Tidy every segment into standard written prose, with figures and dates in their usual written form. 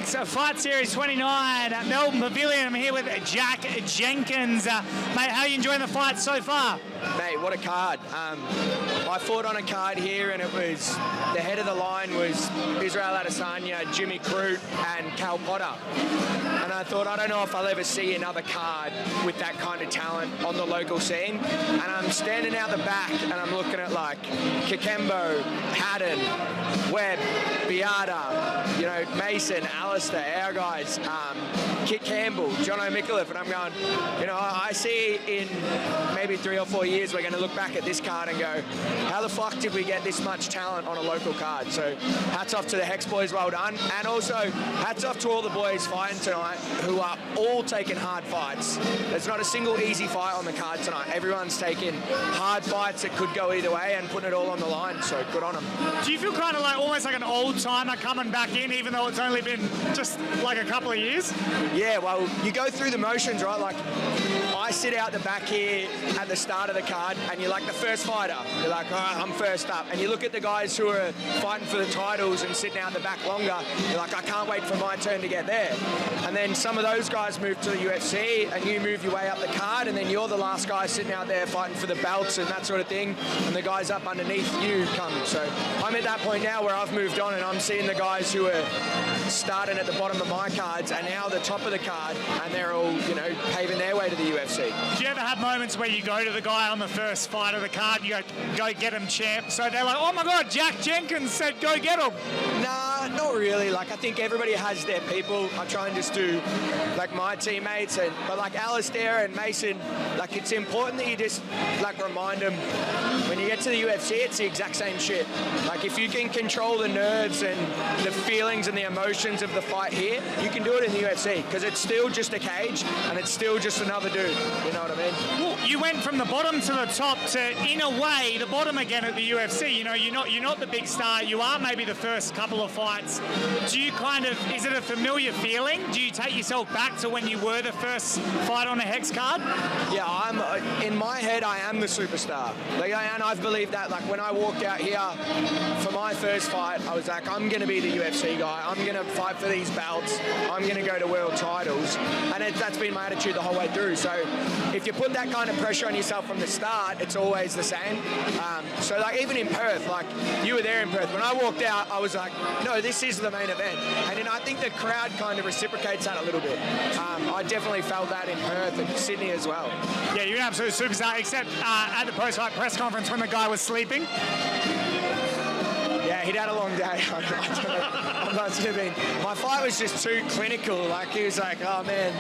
Alex, Fight Series 29 at Melbourne Pavilion. I'm here with Jack Jenkins. Mate, how are you enjoying the fight so far? Mate, what a card. I fought on a card here and it was, the head of the line was Israel Adesanya, Jimmy Crute and Cal Potter. And I thought, I don't know if I'll ever see another card with that kind of talent on the local scene. And I'm standing out the back and I'm looking at like Kikembo, Haddon, Webb, Beata, you know, Mason, Alistair, our guys, Kit Campbell, John O'Micallef, and I'm going, you know, I see in maybe 3 or 4 years we're going to look back at this card and go, how the fuck did we get this much talent on a local card? So hats off to the Hex boys, well done. And also hats off to all the boys fighting tonight who are all taking hard fights. There's not a single easy fight on the card tonight. Everyone's taking hard fights that could go either way and putting it all on the line, so good on them. Do you feel kind of like almost like an old timer coming back in, even though it's only been just like a couple of years? Yeah, well, you go through the motions, right? Like, I sit out the back here at the start of the card, and you're like the first fighter. You're like, all right, I'm first up. And you look at the guys who are fighting for the titles and sitting out the back longer, you're like, I can't wait for my turn to get there. And then some of those guys move to the UFC, and you move your way up the card, and then you're the last guy sitting out there fighting for the belts and that sort of thing, and the guys up underneath you come. So I'm at that point now where I've moved on, and I'm seeing the guys who are starting at the bottom of my cards and now the top of the card, and they're all, you know, paving their way to the UFC. Do you ever have moments where you go to the guy on the first fight of the card, you go get him, champ, so they're like, oh my god, Jack Jenkins said go get him? Nah, not really. Like, I think everybody has their people. I try and just do like my teammates, but like Alistair and Mason, like, it's important that you just like remind them when you get to the UFC, it's the exact same shit. Like, if you can control the nerves and the feelings and the emotions of the fight here, you can do it in the UFC, because it's still just a cage and it's still just another dude. You know what I mean? Well, you went from the bottom to the top to, in a way, the bottom again at the UFC. You know, you're not the big star. You are maybe the first couple of fights. Do you kind of, is it a familiar feeling? Do you take yourself back to when you were the first fight on a Hex card? Yeah, I'm in my head, I am the superstar. Like, and I've believed that. Like, when I walked out here for my first fight, I was like, I'm going to be the UFC guy. I'm going to fight for these belts. I'm going to go to world titles. And that's been my attitude the whole way through. So if you put that kind of pressure on yourself from the start, it's always the same. So like, even in Perth, like, you were there in Perth. When I walked out, I was like, no, this is the main event. And then I think the crowd kind of reciprocates that a little bit. I definitely felt that in Perth and Sydney as well. Yeah, you're an absolute superstar, except at the post-fight press conference when the guy was sleeping. Yeah, he'd had a long day. I don't know. I'm not sure. My fight was just too clinical. Like, he was like, oh man,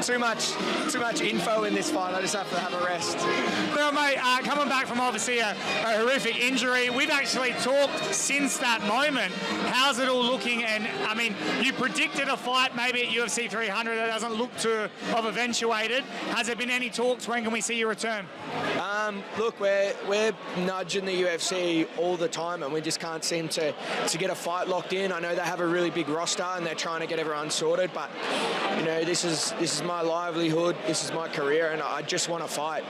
too much info in this fight. I just have to have a rest. Well, mate, coming back from obviously a horrific injury, we've actually talked since that moment. How's it all looking? And I mean, you predicted a fight maybe at UFC 300 that doesn't look to have eventuated. Has there been any talks? When can we see you return? Look, we're nudging the UFC all the time, and we just can't seem to get a fight locked in. I know they have a really big roster and they're trying to get everyone sorted, but you know, this is my livelihood, this is my career, and I just want to fight.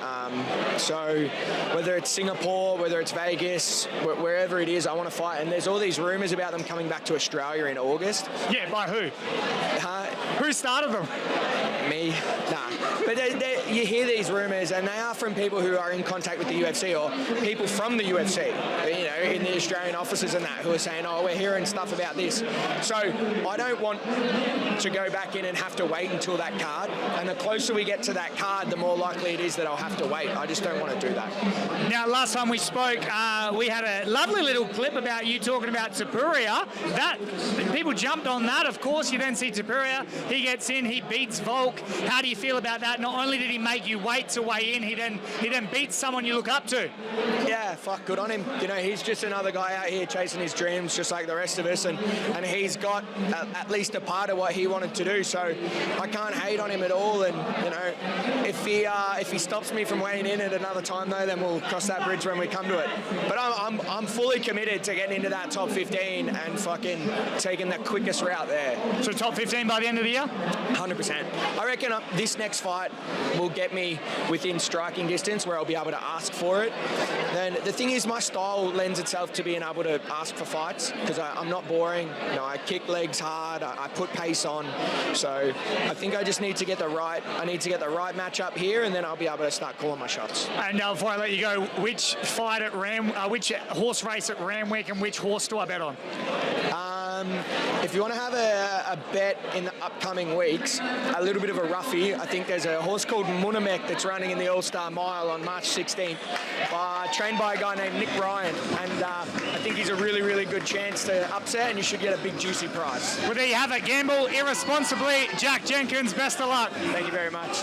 So whether it's Singapore, whether it's Vegas, wherever it is, I want to fight. And there's all these rumours about them coming back to Australia in August. Yeah, by who? Who started them? Me? Nah. But you hear these rumours, and they are from people who are in contact with the UFC or people from the UFC, you know, in the Australian offices and that, who are saying, oh, we're hearing stuff about this. So I don't want to go back in and have to wait until that card. And the closer we get to that card, the more likely it is that I'll have to wait. I just don't want to do that. Now, last time we spoke, we had a lovely little clip about you talking about Topuria. That people jumped on that, of course. You then see Topuria, he gets in, he beats Volk. How do you feel about that? Not only did he make you wait to weigh in, he then beats someone you look up to. Yeah, fuck, good on him. You know, he's just another guy out here chasing his dreams just like the rest of us, and he's got at least a part of what he wanted to do, so I can't hate on him at all. And you know, if he stops me from weighing in at another time though, then we'll cross that bridge when we come to it. But I'm fully committed to getting into that top 15 and fucking taking the quickest route there. So top 15 by the end of the year? 100%. I reckon this next fight will get me within striking distance where I'll be able to ask for it. Then the thing is, my style lends itself to being able to ask for fights because I'm not boring. You know, I kick legs hard. I put pace on. So I think I just need to get the right. I need to get the right matchup here, and then I'll be able to start calling my shots. And before I let you go, which fight at which horse race at Randwick, and which horse do I bet on? If you want to have a bet in the upcoming weeks, a little bit of a roughie, I think there's a horse called Munamek that's running in the All-Star Mile on March 16th, trained by a guy named Nick Ryan, and I think he's a really, really good chance to upset, and you should get a big, juicy prize. Well, there you have it. Gamble irresponsibly. Jack Jenkins, best of luck. Thank you very much.